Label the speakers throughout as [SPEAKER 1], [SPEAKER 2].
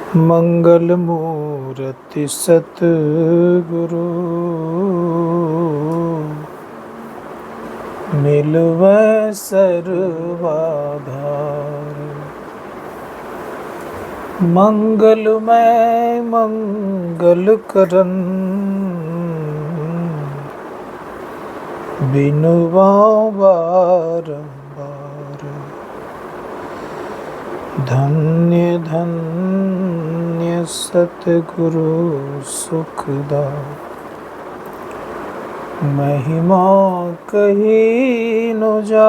[SPEAKER 1] मंगल मूर्ति सतगुरु मिलवै सर्वाधार। मंगलमय मंगल करन बिनुवा बारंबार। धन्य धन्य सतगुरु सुखदा महिमा कही न जाय।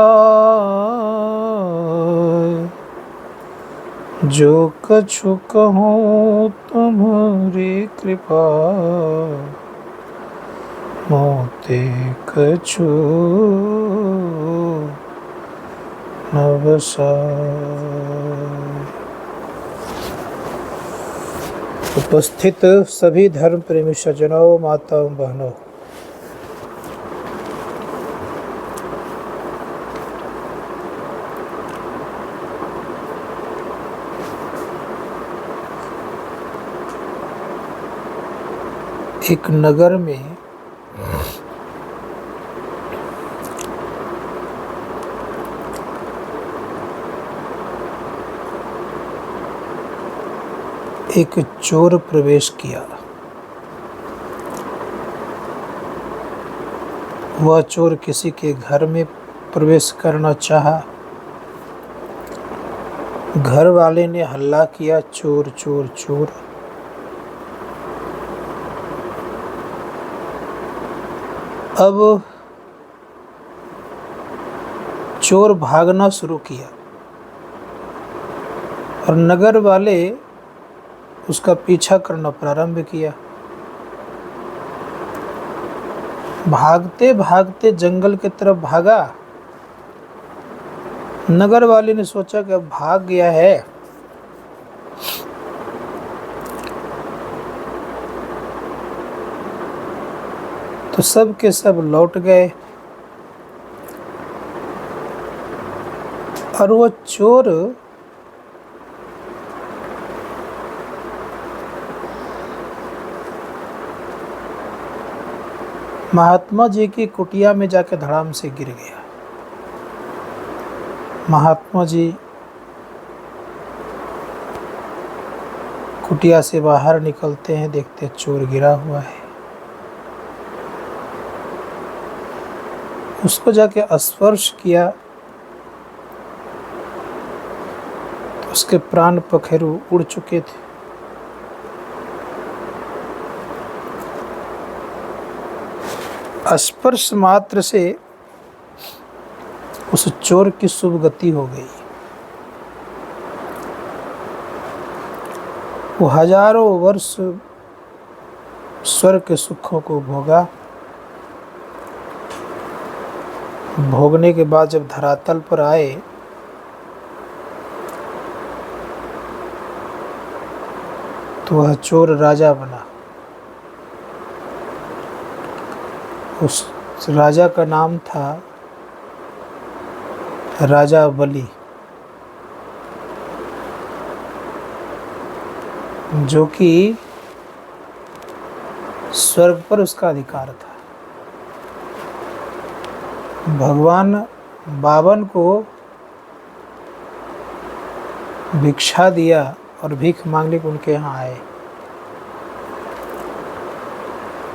[SPEAKER 1] जो कछु कहूँ तुम्हारी कृपा मोते कछु न बसाय। उपस्थित सभी धर्म प्रेमी सज्जनों, माताओं, बहनों, एक नगर में एक चोर प्रवेश किया। वह चोर किसी के घर में प्रवेश करना चाहा। घर वाले ने हल्ला किया, चोर चोर चोर। अब चोर भागना शुरू किया और नगर वाले उसका पीछा करना प्रारंभ किया। भागते भागते जंगल की तरफ भागा। नगर वाले ने सोचा कि अब भाग गया है, तो सब के सब लौट गए और वो चोर महात्मा जी की कुटिया में जाकर धड़ाम से गिर गया। महात्मा जी कुटिया से बाहर निकलते हैं, देखते चोर गिरा हुआ है। उसको जाके स्पर्श किया तो उसके प्राण पखेरु उड़ चुके थे। स्पर्श मात्र से उस चोर की शुभ गति हो गई। वो हजारों वर्ष स्वर्ग के सुखों को भोगा। भोगने के बाद जब धरातल पर आए तो वह चोर राजा बना। उस राजा का नाम था राजा बलि, जो कि स्वर्ग पर उसका अधिकार था। भगवान बावन को भिक्षा दिया और भीख मांगने को उनके यहाँ आए।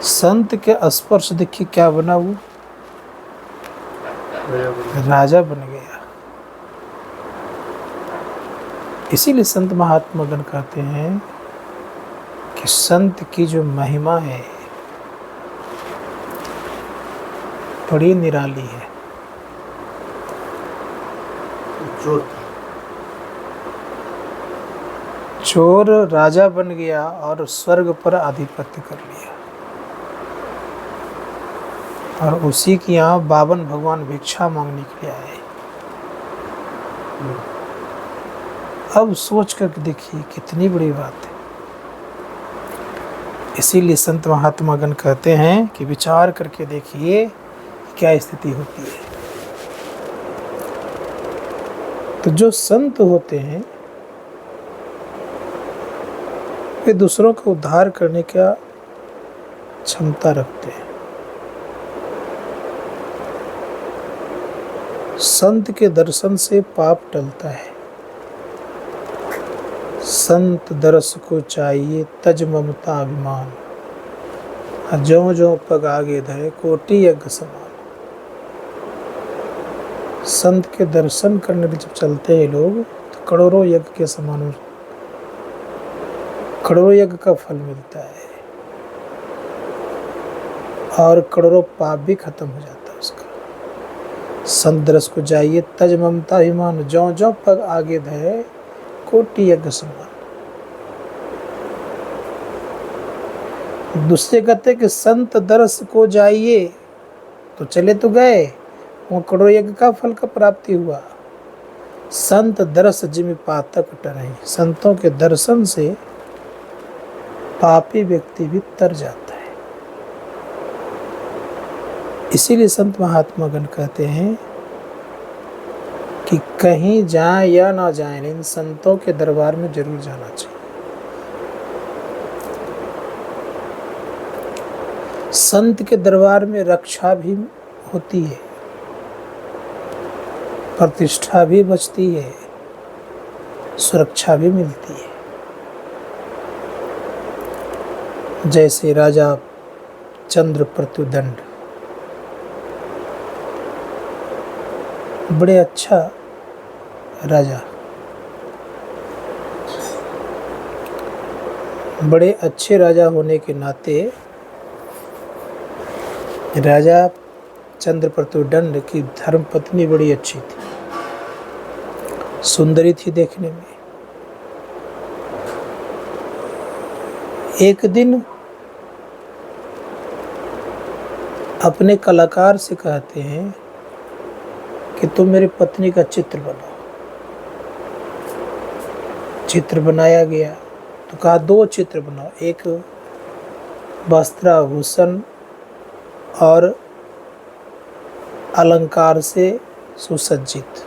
[SPEAKER 1] संत के स्पर्श देखिए क्या बना, वो राजा बन गया। इसीलिए संत महात्मा गण कहते हैं कि संत की जो महिमा है बड़ी निराली है। चोर राजा बन गया और स्वर्ग पर आधिपत्य कर लिया, और उसी के यहाँ 52 भगवान भिक्षा मांगने के लिए आए। अब सोच कर देखिए कितनी बड़ी बात है। इसीलिए संत महात्मा गण कहते हैं कि विचार करके देखिए क्या स्थिति होती है। तो जो संत होते हैं वे दूसरों का उद्धार करने का क्षमता रखते हैं। संत के दर्शन से पाप टलता है। संत दर्श को चाहिए तज ममता अभिमान, ज्यों ज्यों पग आगे धरे कोटि यज्ञ समान। संत के दर्शन करने के जब चलते हैं लोग तो करोड़ों यज्ञ के समान, करोड़ों यज्ञ का फल मिलता है और करोड़ों पाप भी खत्म हो जाता है उसका। संत दर्श को जाइए तज ममता अभिमान, ज्यों ज्यों पग आगे धरे कोटि यज्ञ समान। दूसरे कहते कि संत दर्श को जाइए, तो चले तो गए, वो करोड़ यज्ञ का फल का प्राप्ति हुआ। संत दर्श जिमि पातक टरहि, संतों के दर्शन से पापी व्यक्ति भी तर जाता है। इसीलिए संत महात्मा गण कहते हैं कि कहीं जाए या ना जाए, इन संतों के दरबार में जरूर जाना चाहिए। संत के दरबार में रक्षा भी होती है, प्रतिष्ठा भी बचती है, सुरक्षा भी मिलती है। जैसे राजा चंद्र प्रत्युदंड, बड़े अच्छा राजा, बड़े अच्छे राजा होने के नाते राजा चंद्र प्रत्युदंड की धर्मपत्नी बड़ी अच्छी थी, सुंदरी थी देखने में। एक दिन अपने कलाकार से कहते हैं कि तुम मेरी पत्नी का चित्र बनाओ। चित्र बनाया गया तो कहा 2 चित्र बनाओ, एक वस्त्राभूषण और अलंकार से सुसज्जित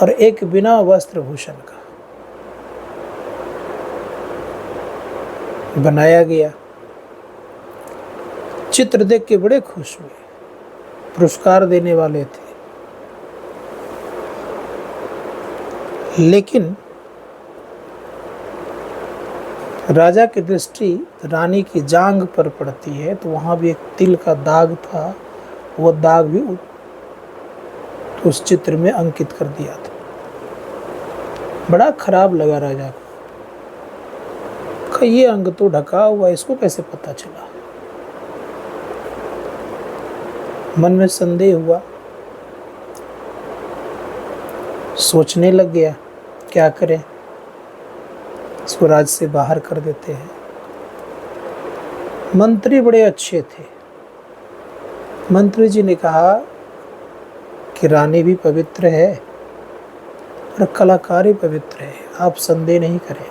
[SPEAKER 1] और एक बिना वस्त्रभूषण का। बनाया गया। चित्र देख के बड़े खुश हुए, पुरस्कार देने वाले थे। लेकिन राजा की दृष्टि रानी की जांघ पर पड़ती है, तो वहां भी एक तिल का दाग था, वो दाग भी उस चित्र में अंकित कर दिया था। बड़ा खराब लगा राजा को, ये अंग तो ढका हुआ, इसको कैसे पता चला। मन में संदेह हुआ, सोचने लग गया क्या करें, इसको राज से बाहर कर देते हैं। मंत्री बड़े अच्छे थे। मंत्री जी ने कहा कि रानी भी पवित्र है और कलाकार भी पवित्र है, आप संदेह नहीं करें।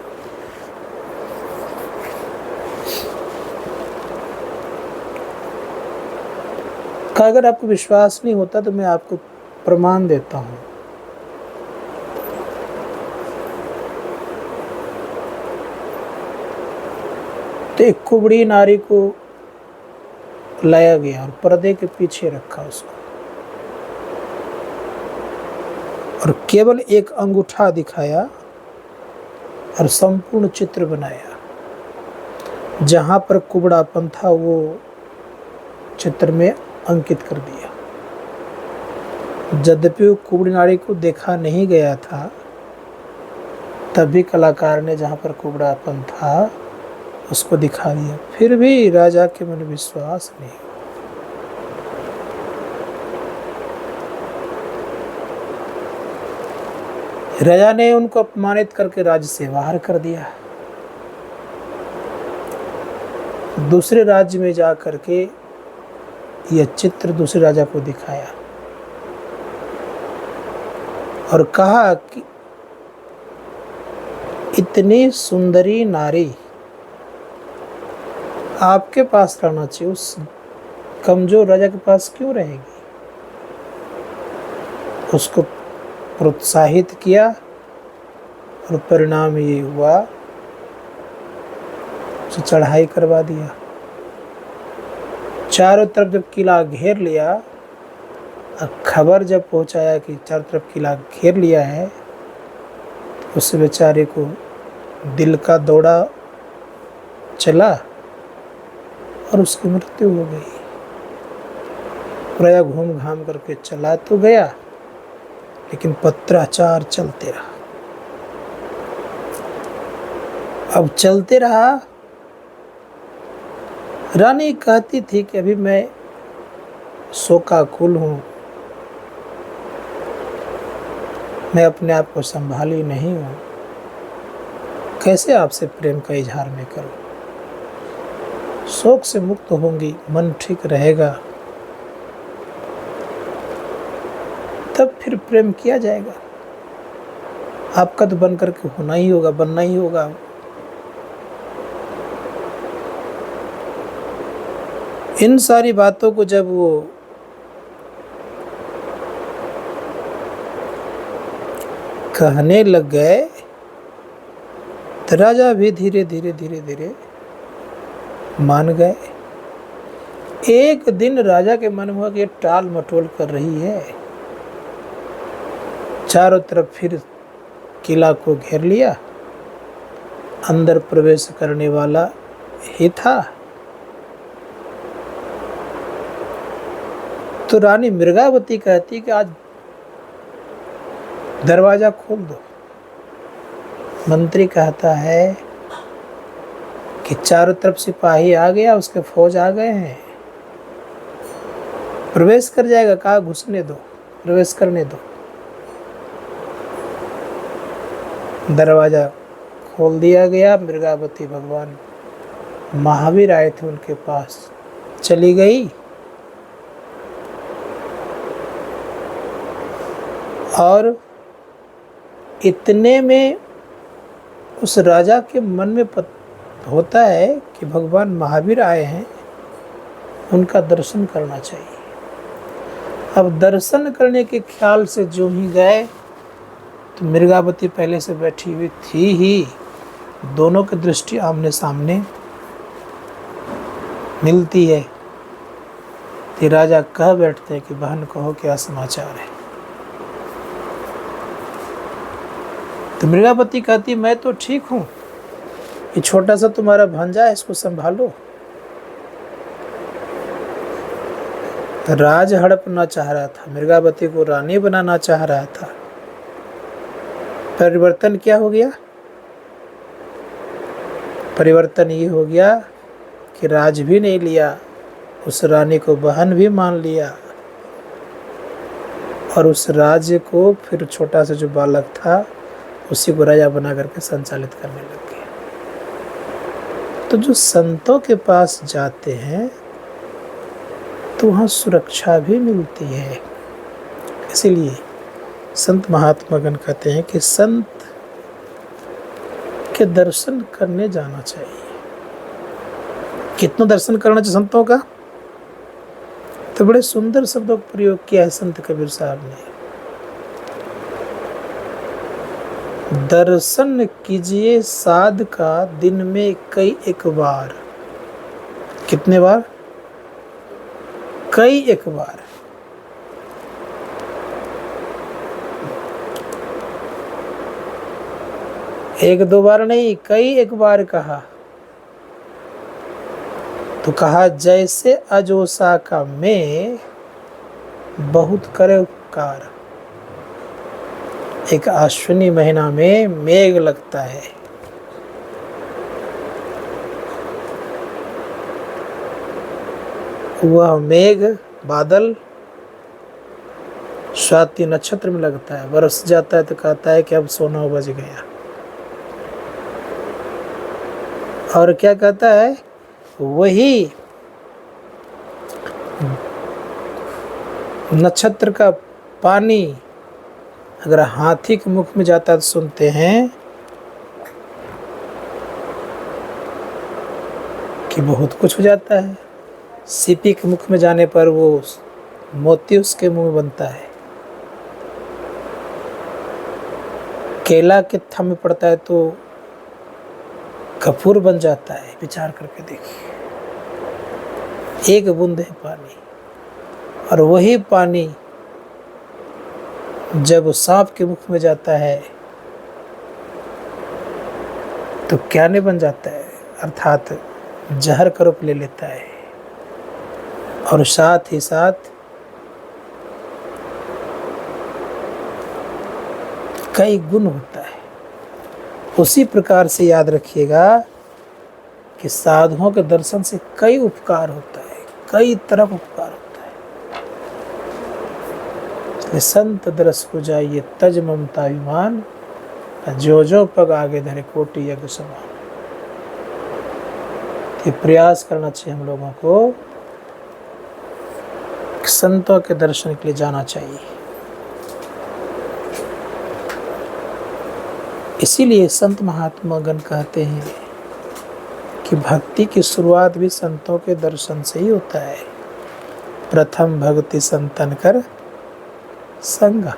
[SPEAKER 1] अगर आपको विश्वास नहीं होता तो मैं आपको प्रमाण देता हूं। तो एक कुबड़ी नारी को लाया गया और पर्दे के पीछे रखा उसको, और केवल एक अंगूठा दिखाया और संपूर्ण चित्र बनाया। जहां पर कुबड़ापन था वो चित्र में अंकित कर दिया। यद्यपि वो कुबड़ी नारी को देखा नहीं गया था, तभी कलाकार ने जहां पर कुबड़ापन था उसको दिखा दिया। फिर भी राजा के मन में विश्वास नहीं। राजा ने उनको अपमानित करके राज्य से बाहर कर दिया। दूसरे राज्य में जा करके यह चित्र दूसरे राजा को दिखाया और कहा कि इतनी सुंदरी नारी आपके पास रहना चाहिए, उस कमजोर राजा के पास क्यों रहेगी। उसको प्रोत्साहित किया और परिणाम ये हुआ तो चढ़ाई करवा दिया। चारों तरफ जब किला घेर लिया, खबर जब पहुंचाया कि चारों तरफ किला घेर लिया है, तो उस बेचारे को दिल का दौरा चला और उसकी मृत्यु हो गई। प्रया घूम घाम करके चला तो गया, लेकिन पत्राचार चलते रहा। अब चलते रहा। रानी कहती थी कि अभी मैं शोकाकुल हूँ, मैं अपने आप को संभाली नहीं हूँ, कैसे आपसे प्रेम का इजहार मैं करूँ। शोक से मुक्त होंगी, मन ठीक रहेगा, तब फिर प्रेम किया जाएगा। आपका तो बन करके होना ही होगा, बनना ही होगा। इन सारी बातों को जब वो कहने लग गए, तो राजा भी धीरे धीरे मान गए। एक दिन राजा के मन हुआ कि टाल मटोल कर रही है। चारों तरफ फिर किला को घेर लिया, अंदर प्रवेश करने वाला ही था। तो रानी मृगावती कहती कि आज दरवाजा खोल दो। मंत्री कहता है कि चारों तरफ सिपाही आ गया, उसके फौज आ गए हैं, प्रवेश कर जाएगा। कहा घुसने दो, प्रवेश करने दो। दरवाजा खोल दिया गया। मृगावती भगवान महावीर आए थे, उनके पास चली गई और इतने में उस राजा के मन में होता है कि भगवान महावीर आए हैं, उनका दर्शन करना चाहिए। अब दर्शन करने के ख्याल से जो ही गए, तो मृगावती पहले से बैठी हुई थी ही, दोनों की दृष्टि आमने सामने मिलती है। तो राजा कह बैठते हैं कि बहन कहो क्या समाचार है। तो मृगावती कहती मैं तो ठीक हूँ, ये छोटा सा तुम्हारा भांजा है, इसको संभालो। राज हड़पना चाह रहा था, मृगावती को रानी बनाना चाह रहा था। परिवर्तन क्या हो गया? परिवर्तन ये हो गया कि राज भी नहीं लिया, उस रानी को बहन भी मान लिया, और उस राज्य को फिर छोटा सा जो बालक था उसी को राजा बना करके संचालित करने लग गया। तो जो संतों के पास जाते हैं तो वहाँ सुरक्षा भी मिलती है। इसीलिए संत महात्मागण कहते हैं कि संत के दर्शन करने जाना चाहिए। कितना दर्शन करना चाहिए संतों का? तो बड़े सुंदर शब्दों का प्रयोग किया है संत कबीर साहब ने। दर्शन कीजिए साध का दिन में कई एक बार। कितने बार? कई एक बार। एक दो बार नहीं, कई एक बार कहा। तो कहा जैसे अजोसा का मैं बहुत करे उपकार। एक अश्विनी महीना में मेघ लगता है, वह मेघ बादल स्वाति नक्षत्र में लगता है, बरस जाता है तो कहता है कि अब 9 बज गया। और क्या कहता है? वही नक्षत्र का पानी अगर हाथी के मुख में जाता है तो सुनते हैं कि बहुत कुछ हो जाता है। सीपी के मुख में जाने पर वो मोती उसके मुंह में बनता है। केला के थम में पड़ता है तो कपूर बन जाता है। विचार करके देखिए, एक बूंद है पानी, और वही पानी जब सांप के मुख में जाता है तो क्या नहीं बन जाता है, अर्थात जहर का रूप ले लेता है। और साथ ही साथ कई गुण होता है। उसी प्रकार से याद रखिएगा कि साधुओं के दर्शन से कई उपकार होता है, कई तरह उपकार होता है। इसलिए संत दरस को जाइए तज ममता अभिमान, जो जो पग आगे धरे कोटि यज्ञ समान। ये प्रयास करना चाहिए हम लोगों को, संतों के दर्शन के लिए जाना चाहिए। इसीलिए संत महात्मा गण कहते हैं कि भक्ति की शुरुआत भी संतों के दर्शन से ही होता है। प्रथम भक्ति संतन कर संग,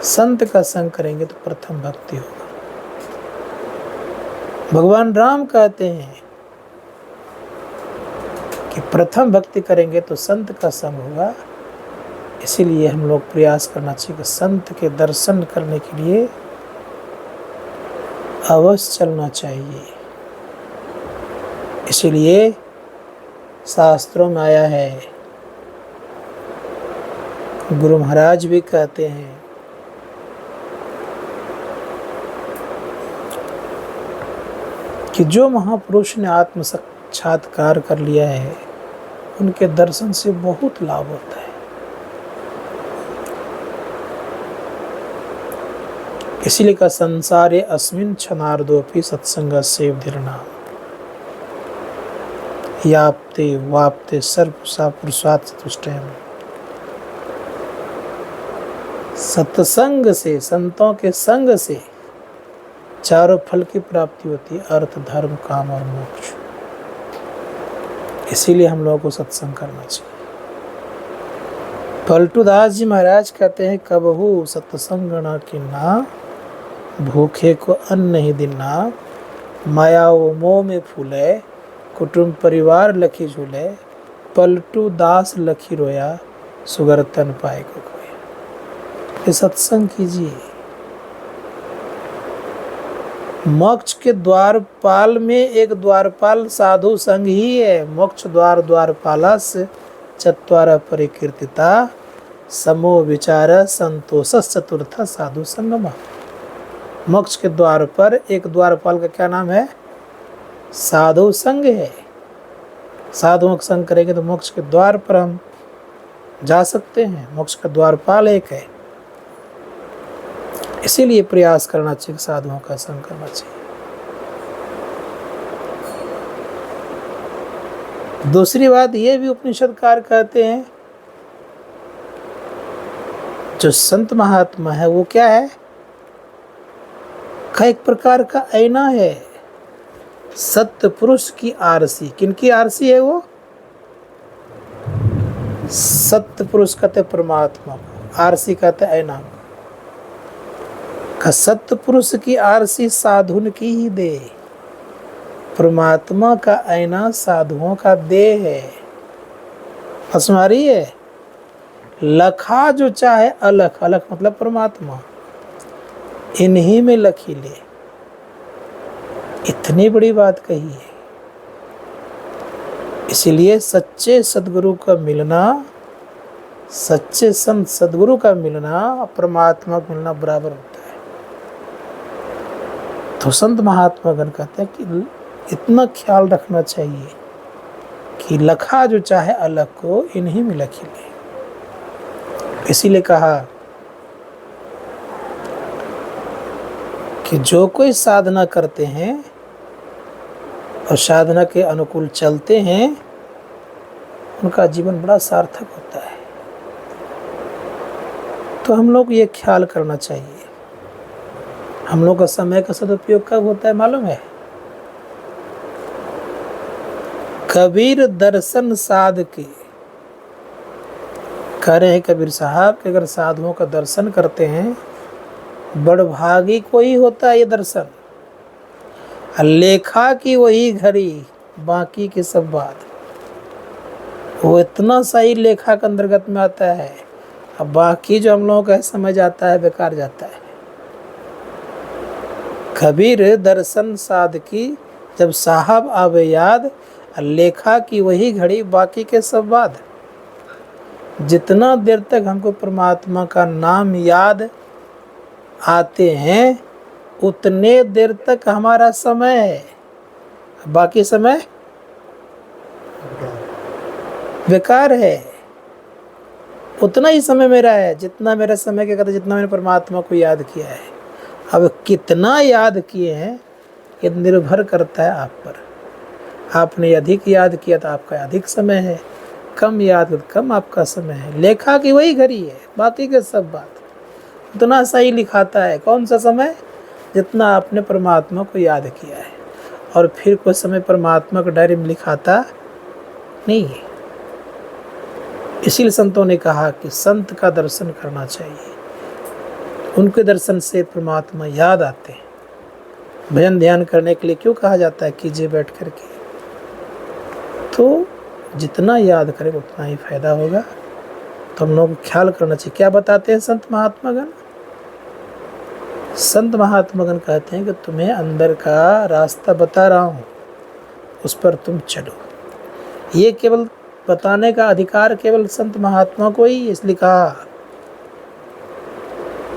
[SPEAKER 1] संत का संग करेंगे तो प्रथम भक्ति होगा। भगवान राम कहते हैं कि प्रथम भक्ति करेंगे तो संत का संग होगा। इसीलिए हम लोग प्रयास करना चाहिए कि संत के दर्शन करने के लिए अवश्य चलना चाहिए। इसीलिए शास्त्रों में आया है, गुरु महाराज भी कहते हैं कि जो महापुरुष ने आत्म साक्षात्कार कर लिया है उनके दर्शन से बहुत लाभ होता है। इसीलिए का संसारे अस्मिन् क्षणार्धोऽपि सत्संगस्य विधिर्नाम याप्ते वाप्ते सर्वसा पुरुषार्थ चतुष्टयम्। सत्संग से, संतों के संग से चारों फल की प्राप्ति होती है, अर्थ धर्म काम और मोक्ष। इसीलिए हम लोगों को सत्संग करना चाहिए। पलटू दास जी महाराज कहते हैं, कबहू सत्संग न किन्ना, भूखे को अन्न नहीं दिना, माया वो मोह में फूले, कुटुंब परिवार लखी झूले, पलटू दास लखी रोया, सुगर तन पाए को खोया। ये सत्संग कीजिए। मोक्ष के द्वारपाल में एक द्वारपाल साधु संघ ही है। मोक्ष द्वार द्वारपालस चत्वार परिकीर्तिता, समो विचार संतोष चतुर्थ साधु संगम। मोक्ष के द्वार पर एक द्वारपाल का क्या नाम है? साधु संघ है। साधुओं का संग करेंगे तो मोक्ष के द्वार पर हम जा सकते हैं। मोक्ष का द्वारपाल एक है। इसीलिए प्रयास करना चाहिए, साधुओं का संग करना चाहिए। दूसरी बात ये भी उपनिषदकार कहते हैं, जो संत महात्मा है वो क्या है? का एक प्रकार का आईना है। सत्य पुरुष की आरसी। किनकी आरसी है वो? सत्य पुरुष कहते परमात्मा, आरसी कहते आईना का। सत्य पुरुष की आरसी साधुन की ही दे। परमात्मा का आईना साधुओं का देह है। हमारी है। लखा जो चाहे अलख, अलख मतलब परमात्मा, इन्हीं में लखी ले। इतनी बड़ी बात कही है। इसीलिए सच्चे सदगुरु का मिलना, सच्चे संत सदगुरु का मिलना, परमात्मा का मिलना बराबर होता है। तो संत महात्मा गण कहते हैं कि इतना ख्याल रखना चाहिए कि लखा जो चाहे अलग को इन्हीं में लखी ले। इसीलिए कहा कि जो कोई साधना करते हैं और साधना के अनुकूल चलते हैं, उनका जीवन बड़ा सार्थक होता है। तो हम लोग ये ख्याल करना चाहिए। हम लोग का समय का सदुपयोग कब होता है मालूम है? कबीर दर्शन साध के कह रहे हैं कबीर साहब कि अगर साधुओं का दर्शन करते हैं, बड़भागी को ही होता है ये दर्शन। लेखा की वही घड़ी, बाकी की सब बात। वो इतना सही लेखा के अंतर्गत में आता है, अब बाकी जो हम लोगों का समझ आता है बेकार जाता है। कबीर दर्शन साधकी जब साहब आवे याद, लेखा की वही घड़ी बाकी के सब बाद। जितना देर तक हमको परमात्मा का नाम याद आते हैं उतने देर तक हमारा समय है, बाकी समय बेकार है। उतना ही समय मेरा है जितना मेरा समय क्या कहता है, जितना मैंने परमात्मा को याद किया है। अब कितना याद किए हैं ये निर्भर करता है आप पर। आपने अधिक याद किया तो आपका अधिक समय है, कम याद तो कम आपका समय है। लेखा की वही घड़ी है, बाकी के सब बात। उतना सही लिखाता है कौन सा समय, जितना आपने परमात्मा को याद किया है। और फिर कोई समय परमात्मा को डायरी में लिखाता नहीं है। इसीलिए संतों ने कहा कि संत का दर्शन करना चाहिए, उनके दर्शन से परमात्मा याद आते हैं। भजन ध्यान करने के लिए क्यों कहा जाता है कीजिए बैठ करके, तो जितना याद करें उतना ही फायदा होगा। तो हम लोगों को ख्याल करना चाहिए। क्या बताते हैं संत महात्मागण? संत महात्मागण कहते हैं कि तुम्हें अंदर का रास्ता बता रहा हूँ, उस पर तुम चलो। ये केवल बताने का अधिकार केवल संत महात्मा को ही, इसलिए कहा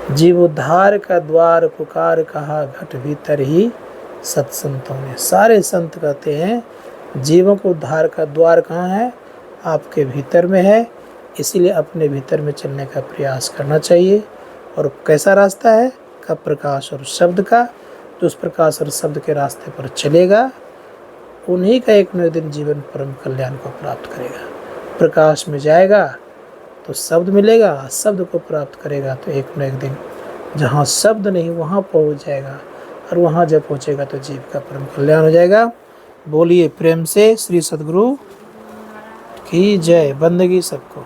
[SPEAKER 1] जीव उद्धार का द्वार पुकार कहा, घट भीतर ही सत्संतों ने। सारे संत कहते हैं जीवों को उद्धार का द्वार कहाँ है, आपके भीतर में है। इसीलिए अपने भीतर में चलने का प्रयास करना चाहिए। और कैसा रास्ता है? का प्रकाश और शब्द का। जो उस प्रकाश और शब्द के रास्ते पर चलेगा उन्हीं का एक न दिन जीवन परम कल्याण को प्राप्त करेगा। प्रकाश में जाएगा तो शब्द मिलेगा, शब्द को प्राप्त करेगा तो एक न एक दिन जहाँ शब्द नहीं वहाँ पहुँच जाएगा। और वहाँ जब पहुँचेगा तो जीव का परम कल्याण हो जाएगा। बोलिए प्रेम से श्री सद्गुरु की जय। बंदगी सबको।